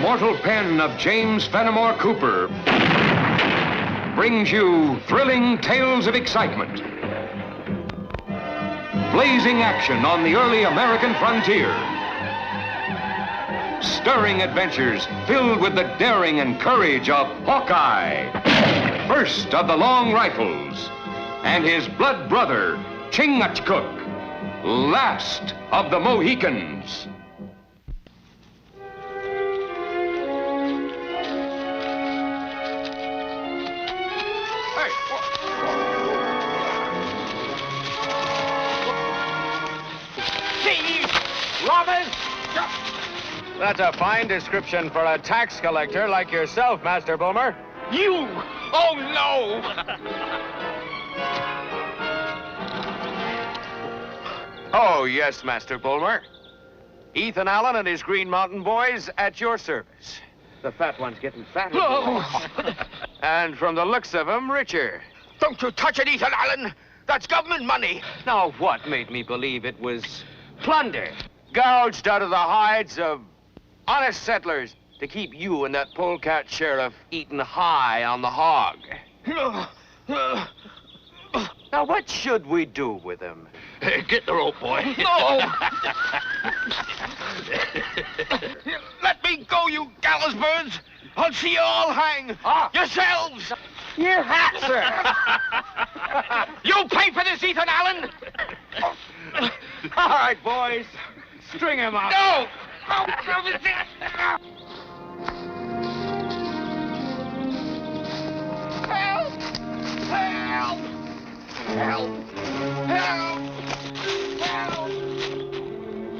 immortal pen of James Fenimore Cooper brings you thrilling tales of excitement, blazing action on the early American frontier, stirring adventures filled with the daring and courage of Hawkeye, first of the Long Rifles, and his blood brother, Chingachgook, last of the Mohicans. Robbers! That's a fine description for a tax collector like yourself, Master Boomer. You! Oh, no! Oh, yes, Master Boomer. Ethan Allen and his Green Mountain boys at your service. The fat one's getting fatter. Oh. And from the looks of him, richer. Don't you touch it, Ethan Allen! That's government money! Now, what made me believe it was plunder? Gouged out of the hides of honest settlers to keep you and that polecat sheriff eating high on the hog. Now, what should we do with him? Get the rope, boy. No! Let me go, you gallows birds! I'll see you all hang! Yourselves! Your hat, sir! You pay for this, Ethan Allen! All right, boys. String him up. No! Help! Help! Help! Help! Help!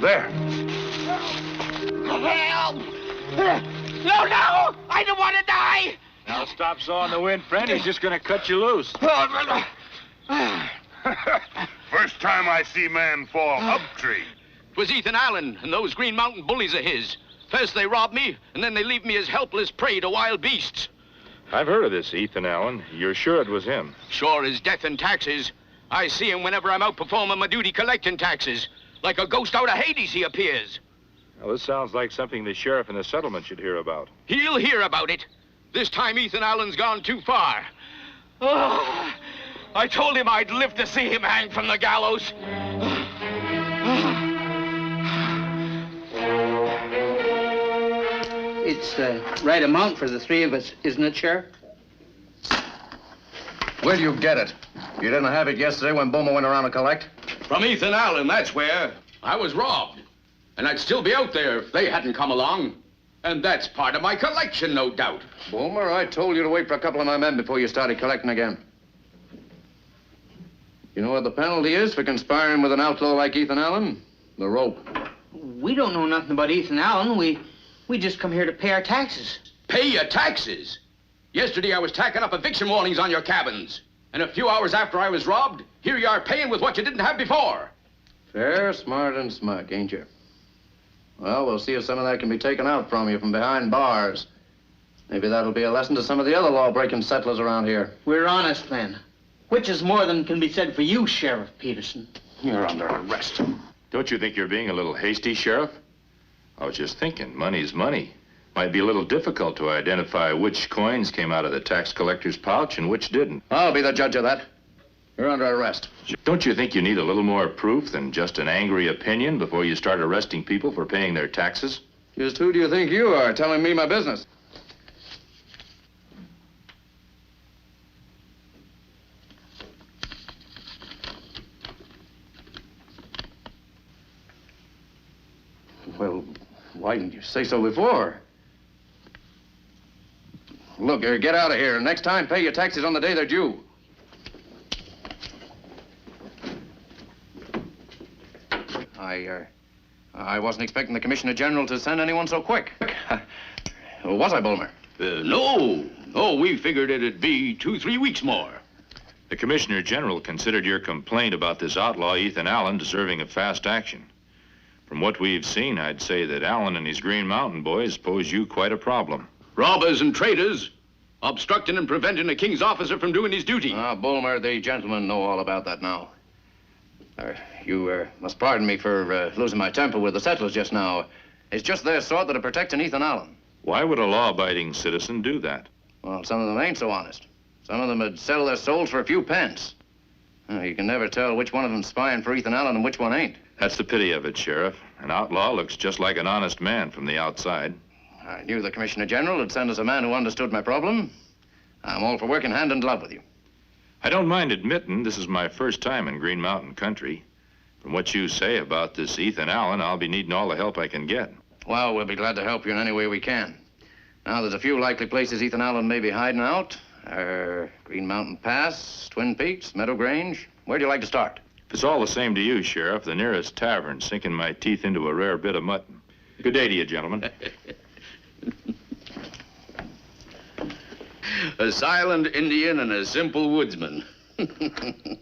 There. Help! No, no! I don't want to die! Now stop sawing the wind, friend. He's just gonna cut you loose. First time I see man fall up tree. It was Ethan Allen and those Green Mountain bullies of his. First they rob me, and then they leave me as helpless prey to wild beasts. I've heard of this Ethan Allen. You're sure it was him? Sure as death and taxes. I see him whenever I'm out performing my duty collecting taxes. Like a ghost out of Hades, he appears. Well, this sounds like something the sheriff in the settlement should hear about. He'll hear about it. This time Ethan Allen's gone too far. Oh, I told him I'd live to see him hang from the gallows. It's the right amount for the three of us, isn't it, Sheriff? Where do you get it? You didn't have it yesterday when Boomer went around to collect? From Ethan Allen, that's where. I was robbed. And I'd still be out there if they hadn't come along. And that's part of my collection, no doubt. Boomer, I told you to wait for a couple of my men before you started collecting again. You know what the penalty is for conspiring with an outlaw like Ethan Allen? The rope. We don't know nothing about Ethan Allen. We just come here to pay our taxes. Pay your taxes? Yesterday I was tacking up eviction warnings on your cabins. And a few hours after I was robbed, here you are paying with what you didn't have before. Fair, smart, and smug, ain't you? Well, we'll see if some of that can be taken out from you from behind bars. Maybe that'll be a lesson to some of the other law-breaking settlers around here. We're honest men. Which is more than can be said for you, Sheriff Peterson. You're under arrest. Don't you think you're being a little hasty, Sheriff? I was just thinking, money's money. Might be a little difficult to identify which coins came out of the tax collector's pouch and which didn't. I'll be the judge of that. You're under arrest. Don't you think you need a little more proof than just an angry opinion before you start arresting people for paying their taxes? Just who do you think you are telling me my business? Well, why didn't you say so before? Look, get out of here. Next time, pay your taxes on the day they're due. I wasn't expecting the Commissioner General to send anyone so quick. Was I, Bulmer? No, we figured it'd be 2-3 weeks more. The Commissioner General considered your complaint about this outlaw, Ethan Allen, deserving of fast action. From what we've seen, I'd say that Allen and his Green Mountain boys pose you quite a problem. Robbers and traitors, obstructing and preventing a king's officer from doing his duty. Bulmer, the gentlemen know all about that now. You must pardon me for losing my temper with the settlers just now. It's just their sort that are protecting Ethan Allen. Why would a law-abiding citizen do that? Well, some of them ain't so honest. Some of them would sell their souls for a few pence. You can never tell which one of them's spying for Ethan Allen and which one ain't. That's the pity of it, Sheriff. An outlaw looks just like an honest man from the outside. I knew the Commissioner General would send us a man who understood my problem. I'm all for working hand in glove with you. I don't mind admitting this is my first time in Green Mountain country. From what you say about this Ethan Allen, I'll be needing all the help I can get. Well, we'll be glad to help you in any way we can. Now, there's a few likely places Ethan Allen may be hiding out. Green Mountain Pass, Twin Peaks, Meadow Grange. Where'd you like to start? If it's all the same to you, Sheriff, the nearest tavern's sinking my teeth into a rare bit of mutton. Good day to you, gentlemen. A silent Indian and a simple woodsman. The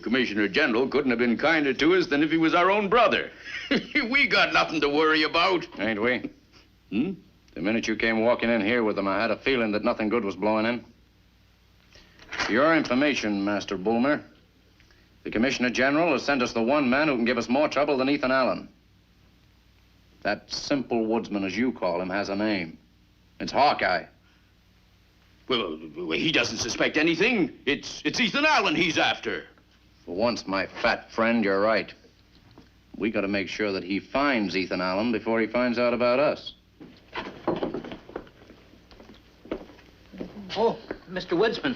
Commissioner General couldn't have been kinder to us than if he was our own brother. We got nothing to worry about. Ain't we? The minute you came walking in here with them, I had a feeling that nothing good was blowing in. For your information, Master Boomer, the Commissioner General has sent us the one man who can give us more trouble than Ethan Allen. That simple woodsman, as you call him, has a name. It's Hawkeye. Well, he doesn't suspect anything. It's Ethan Allen he's after. For once, my fat friend, you're right. We gotta make sure that he finds Ethan Allen before he finds out about us. Oh, Mr. Woodsman,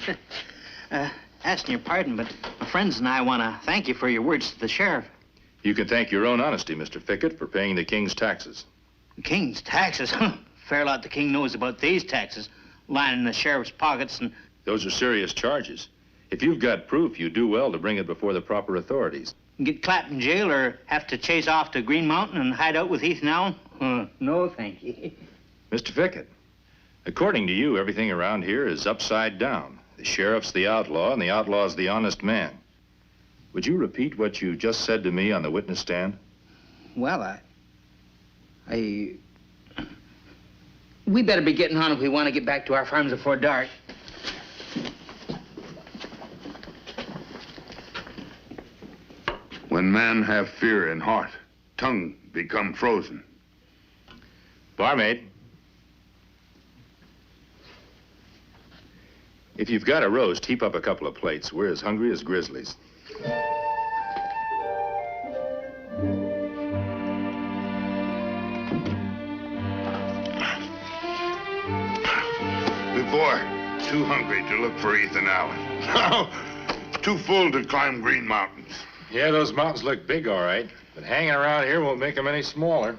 asking your pardon, but my friends and I want to thank you for your words to the sheriff. You can thank your own honesty, Mr. Fickett, for paying the king's taxes. The king's taxes? Fair lot the king knows about these taxes, lining the sheriff's pockets and... Those are serious charges. If you've got proof, you do well to bring it before the proper authorities. Get clapped in jail or have to chase off to Green Mountain and hide out with Ethan Allen? No, thank you. Mr. Fickett, according to you, everything around here is upside down. The sheriff's the outlaw, and the outlaw's the honest man. Would you repeat what you just said to me on the witness stand? Well, we better be getting on if we want to get back to our farms before dark. When man have fear in heart, tongue become frozen. Barmaid, if you've got a roast, heap up a couple of plates. We're as hungry as grizzlies. Before, too hungry to look for Ethan Allen. Now, too full to climb Green Mountains. Yeah, those mountains look big, all right. But hanging around here won't make them any smaller.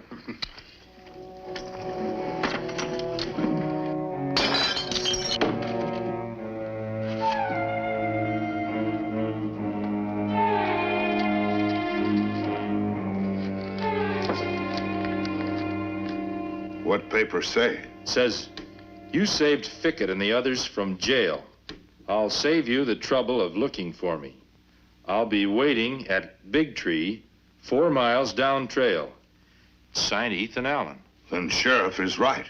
What papers say? It says, you saved Fickett and the others from jail. I'll save you the trouble of looking for me. I'll be waiting at Big Tree, 4 miles down trail. Signed Ethan Allen. Then sheriff is right.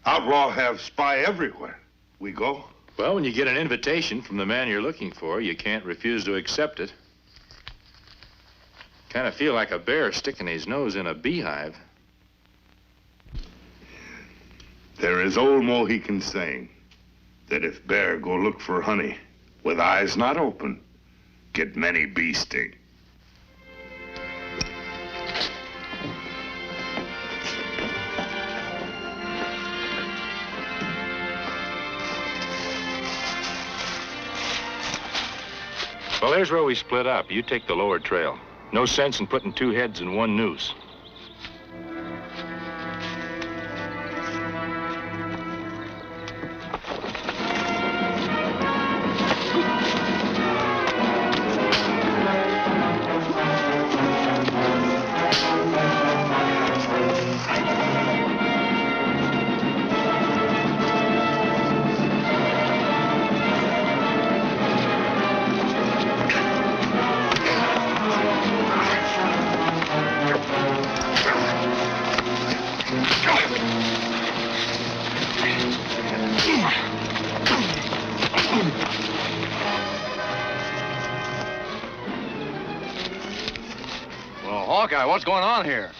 Outlaw have spy everywhere. We go? Well, when you get an invitation from the man you're looking for, you can't refuse to accept it. Kind of feel like a bear sticking his nose in a beehive. There is old Mohican saying that if bear go look for honey with eyes not open, get many bee sting. Well, there's where we split up. You take the lower trail. No sense in putting 2 heads in 1 noose. Well, Hawkeye, what's going on here?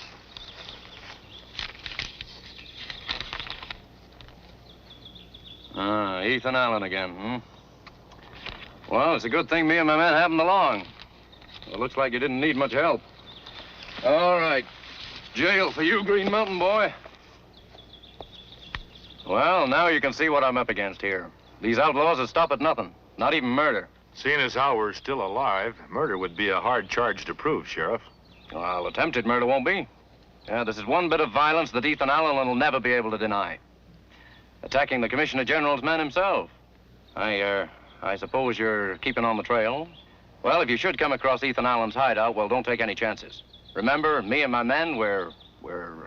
Ethan Allen again, Well, it's a good thing me and my men happened along. It looks like you didn't need much help. All right. Jail for you, Green Mountain boy. Well, now you can see what I'm up against here. These outlaws will stop at nothing, not even murder. Seeing as how we're still alive, murder would be a hard charge to prove, Sheriff. Well, attempted murder won't be. Yeah, this is one bit of violence that Ethan Allen will never be able to deny. Attacking the Commissioner General's man himself. I suppose you're keeping on the trail? Well, if you should come across Ethan Allen's hideout, well, don't take any chances. Remember, me and my men, we're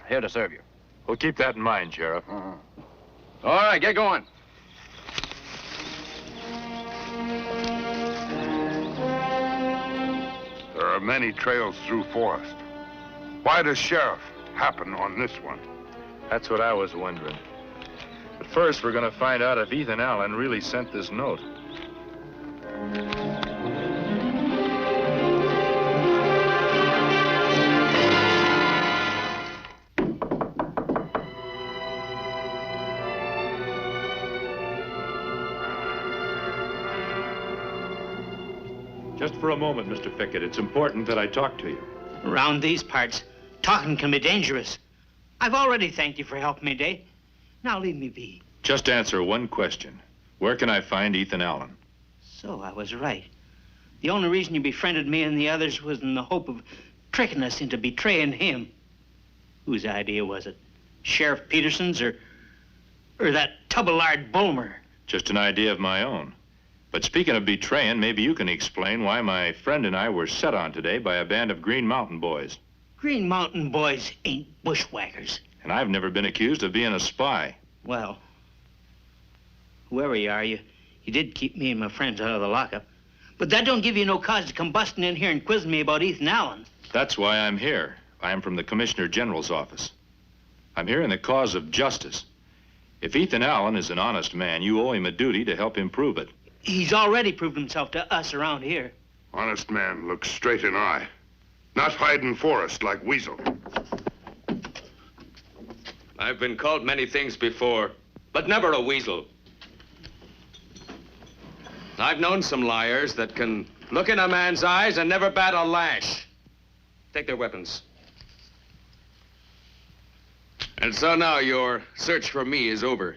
here to serve you. We'll keep that in mind, Sheriff. All right, get going. There are many trails through forest. Why does Sheriff happen on this one? That's what I was wondering. But first, we're going to find out if Ethan Allen really sent this note. Just for a moment, Mr. Fickett. It's important that I talk to you. Around these parts, talking can be dangerous. I've already thanked you for helping me today. Now leave me be. Just answer one question. Where can I find Ethan Allen? So I was right. The only reason you befriended me and the others was in the hope of tricking us into betraying him. Whose idea was it? Sheriff Peterson's or that tubble-lard Bulmer? Just an idea of my own. But speaking of betraying, maybe you can explain why my friend and I were set on today by a band of Green Mountain boys. Green Mountain boys ain't bushwhackers. And I've never been accused of being a spy. Well, whoever you are, you did keep me and my friends out of the lockup. But that don't give you no cause to come busting in here and quizzing me about Ethan Allen. That's why I'm here. I am from the Commissioner General's office. I'm here in the cause of justice. If Ethan Allen is an honest man, you owe him a duty to help him prove it. He's already proved himself to us around here. Honest man looks straight in eye. Not hide in forest like weasel. I've been called many things before, but never a weasel. I've known some liars that can look in a man's eyes and never bat a lash. Take their weapons. And so now your search for me is over.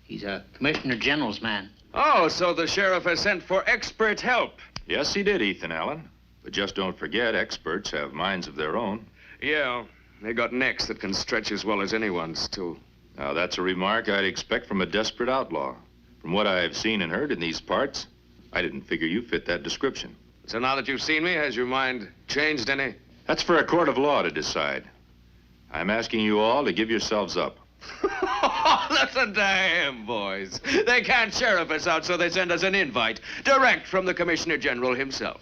He's a Commissioner General's man. Oh, so the sheriff has sent for expert help. Yes, he did, Ethan Allen. But just don't forget, experts have minds of their own. Yeah, they got necks that can stretch as well as anyone's, too. Now, that's a remark I'd expect from a desperate outlaw. From what I've seen and heard in these parts, I didn't figure you fit that description. So now that you've seen me, has your mind changed any? That's for a court of law to decide. I'm asking you all to give yourselves up. Listen to him, boys. They can't sheriff us out, so they send us an invite, direct from the Commissioner General himself.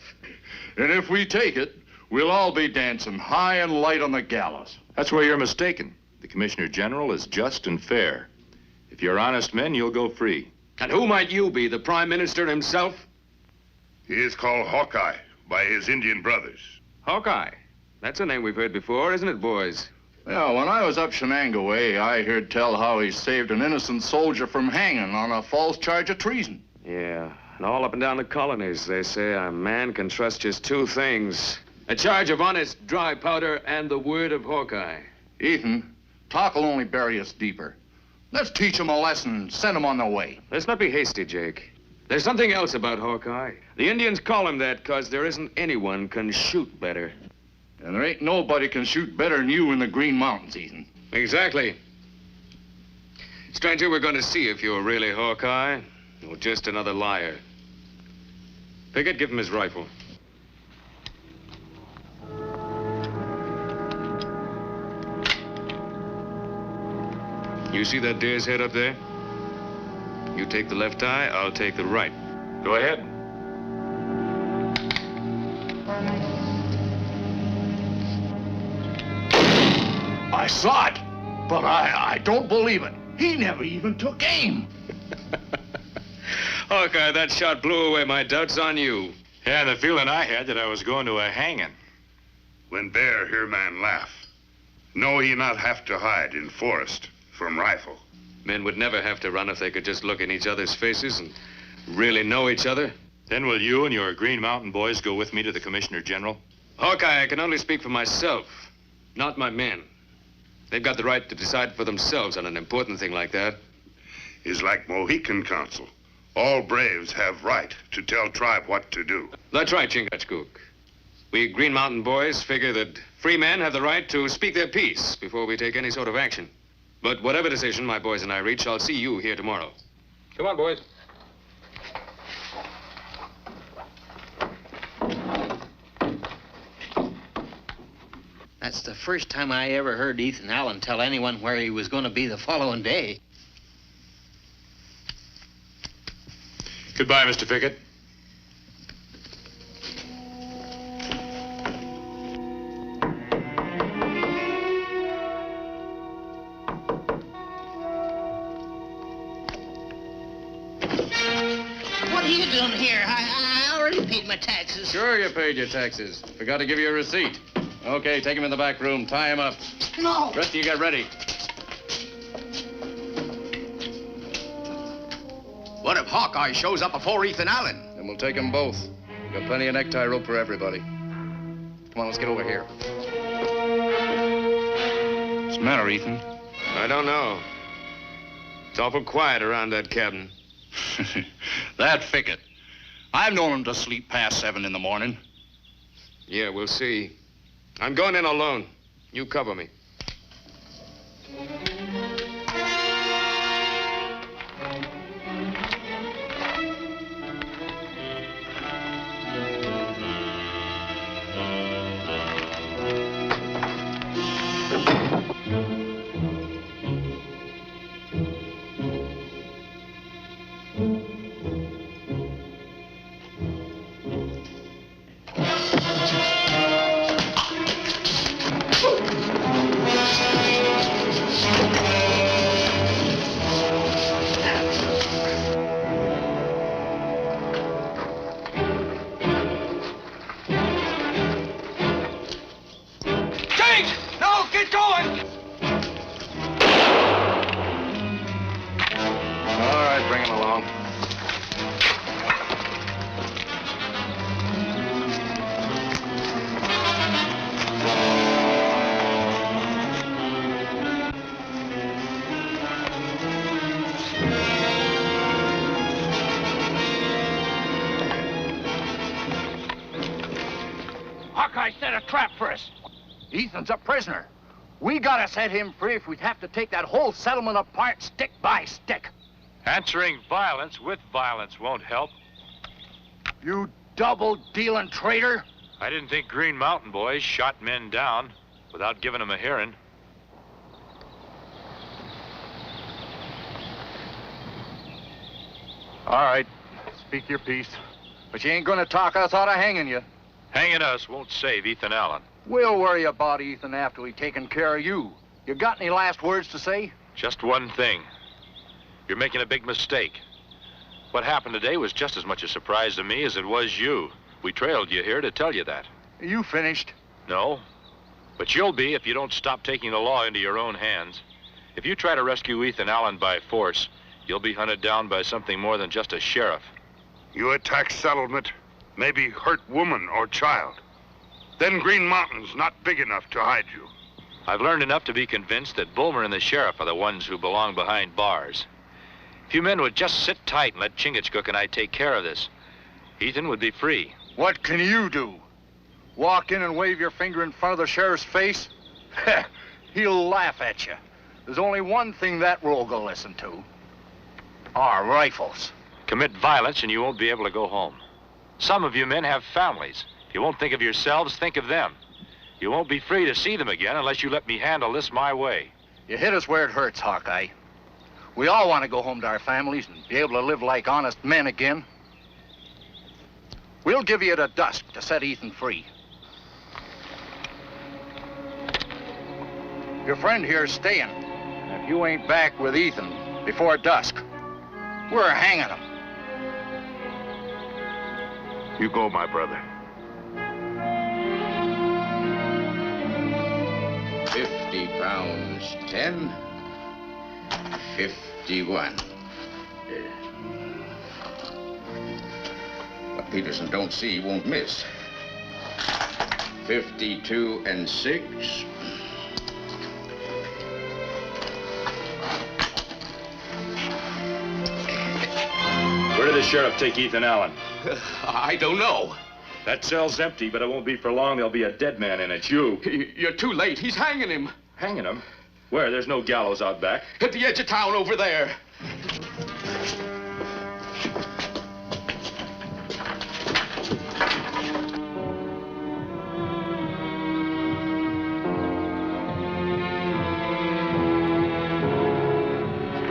And if we take it, we'll all be dancing high and light on the gallows. That's where you're mistaken. The Commissioner General is just and fair. If you're honest men, you'll go free. And who might you be, the Prime Minister himself? He is called Hawkeye by his Indian brothers. Hawkeye. That's a name we've heard before, isn't it, boys? Yeah, when I was up Shenango way, I heard tell how he saved an innocent soldier from hanging on a false charge of treason. Yeah, and all up and down the colonies, they say a man can trust just two things. A charge of honest dry powder and the word of Hawkeye. Ethan, talk will only bury us deeper. Let's teach him a lesson and send him on their way. Let's not be hasty, Jake. There's something else about Hawkeye. The Indians call him that because there isn't anyone can shoot better. And there ain't nobody can shoot better than you in the Green Mountains, Ethan. Exactly. Stranger, we're going to see if you're really Hawkeye or just another liar. Pickett, give him his rifle. You see that deer's head up there? You take the left eye, I'll take the right. Go ahead. I saw it, but I don't believe it. He never even took aim. Hawkeye, that shot blew away my doubts on you. Yeah, the feeling I had that I was going to a hanging. When bear hear man laugh, know he not have to hide in forest from rifle. Men would never have to run if they could just look in each other's faces and really know each other. Then will you and your Green Mountain boys go with me to the Commissioner General? Hawkeye, I can only speak for myself, not my men. They've got the right to decide for themselves on an important thing like that. Is like Mohican Council. All braves have right to tell tribe what to do. That's right, Chingachgook. We Green Mountain boys figure that free men have the right to speak their piece before we take any sort of action. But whatever decision my boys and I reach, I'll see you here tomorrow. Come on, boys. That's the first time I ever heard Ethan Allen tell anyone where he was going to be the following day. Goodbye, Mr. Fickett. What are you doing here? I already paid my taxes. Sure you paid your taxes. Forgot to give you a receipt. Okay, take him in the back room. Tie him up. No. Rest of you get ready. What if Hawkeye shows up before Ethan Allen? Then we'll take them both. We've got plenty of necktie rope for everybody. Come on, let's get over here. What's the matter, Ethan? I don't know. It's awful quiet around that cabin. That Fickett. I've known him to sleep past 7 in the morning. Yeah, we'll see. I'm going in alone. You cover me. Hawkeye set a trap for us. Ethan's a prisoner. We gotta set him free if we'd have to take that whole settlement apart stick by stick. Answering violence with violence won't help. You double-dealing traitor. I didn't think Green Mountain boys shot men down without giving them a hearing. All right, speak your piece. But you ain't gonna talk us out of hanging you. Hanging us won't save Ethan Allen. We'll worry about Ethan after we've taken care of you. You got any last words to say? Just one thing. You're making a big mistake. What happened today was just as much a surprise to me as it was you. We trailed you here to tell you that. You finished? No, but you'll be if you don't stop taking the law into your own hands. If you try to rescue Ethan Allen by force, you'll be hunted down by something more than just a sheriff. You attack settlement, maybe hurt woman or child. Then Green Mountain's not big enough to hide you. I've learned enough to be convinced that Bulmer and the sheriff are the ones who belong behind bars. If you men would just sit tight and let Chingachgook and I take care of this, Ethan would be free. What can you do? Walk in and wave your finger in front of the sheriff's face? He'll laugh at you. There's only one thing that rogue will listen to. Our rifles. Commit violence and you won't be able to go home. Some of you men have families. If you won't think of yourselves, think of them. You won't be free to see them again unless you let me handle this my way. You hit us where it hurts, Hawkeye. We all want to go home to our families and be able to live like honest men again. We'll give you to dusk to set Ethan free. Your friend here's staying. And if you ain't back with Ethan before dusk, we're hanging him. You go, my brother. 50 pounds, 10. 50. G1. What Peterson don't see, he won't miss. 52 and 6. Where did the sheriff take Ethan Allen? I don't know. That cell's empty, but it won't be for long. There'll be a dead man in it. You. You're too late. He's hanging him. Hanging him? Where? There's no gallows out back. At the edge of town over there.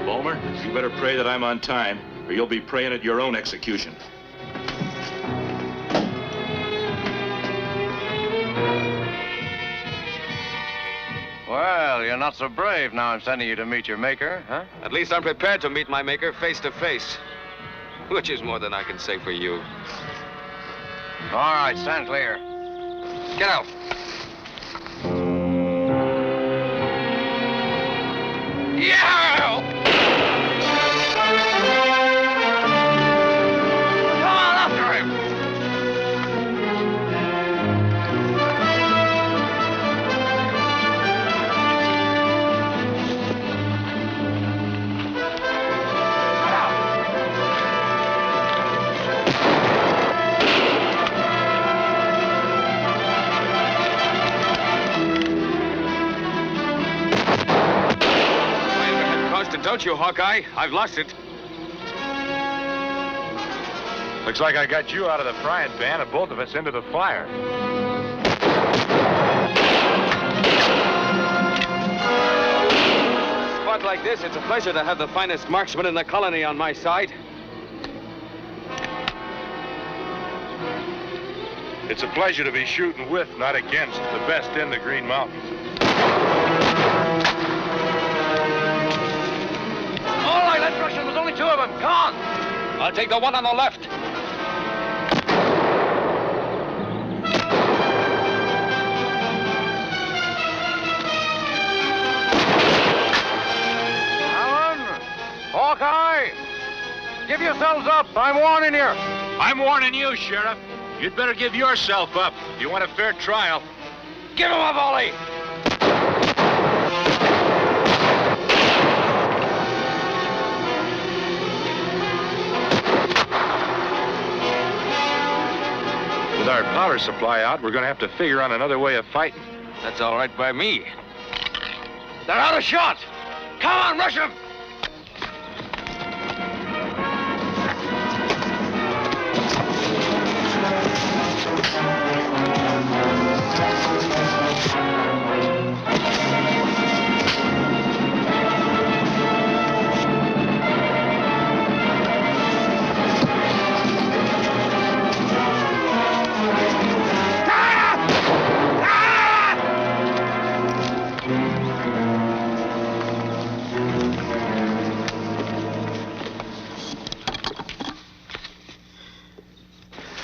Bulmer, you better pray that I'm on time, or you'll be praying at your own execution. Well, you're not so brave now I'm sending you to meet your maker, huh? At least I'm prepared to meet my maker face to face, which is more than I can say for you. All right, stand clear. Get out. Yeah! Come on, after him! Don't you, Hawkeye? I've lost it. Looks like I got you out of the frying pan and both of us into the fire. A spot like this, it's a pleasure to have the finest marksman in the colony on my side. It's a pleasure to be shooting with, not against, the best in the Green Mountains. All right, let's rush him. There's only 2 of them. Come on. I'll take the one on the left. Allen! Hawkeye! Give yourselves up. I'm warning you. I'm warning you, Sheriff. You'd better give yourself up if you want a fair trial. Give him a volley. With our powder supply out, we're going to have to figure on another way of fighting. That's all right by me. They're out of shot. Come on, rush them.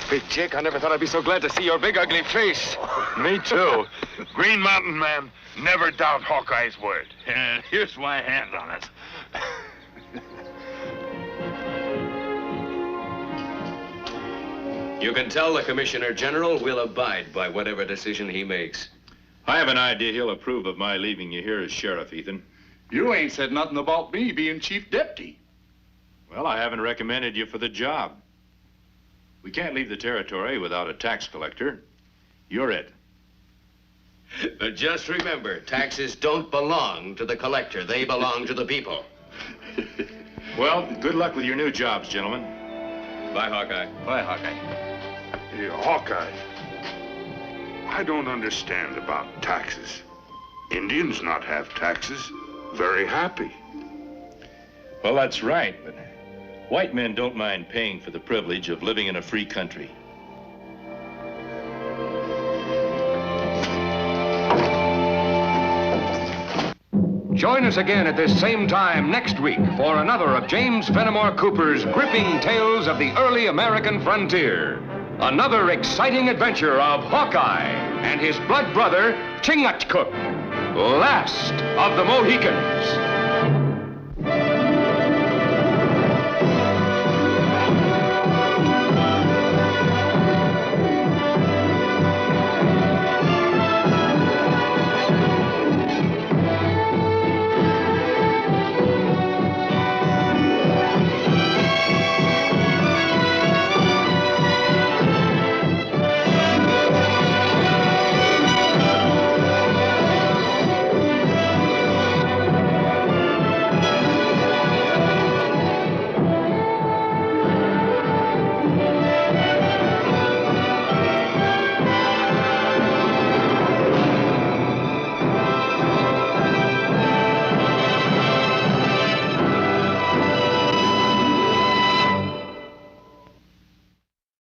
Big Jake, I never thought I'd be so glad to see your big, ugly face. Me too. Green Mountain man, never doubt Hawkeye's word. And here's my hand on it. You can tell the Commissioner General we'll abide by whatever decision he makes. I have an idea he'll approve of my leaving you here as sheriff, Ethan. You ain't said nothing about me being chief deputy. Well, I haven't recommended you for the job. We can't leave the territory without a tax collector. You're it. But just remember, taxes don't belong to the collector. They belong to the people. Well, good luck with your new jobs, gentlemen. Bye, Hawkeye. Bye, Hawkeye. Hey, Hawkeye, I don't understand about taxes. Indians not have taxes. Very happy. Well, that's right, but white men don't mind paying for the privilege of living in a free country. Join us again at this same time next week for another of James Fenimore Cooper's gripping tales of the early American frontier. Another exciting adventure of Hawkeye and his blood brother, Chingachgook, last of the Mohicans.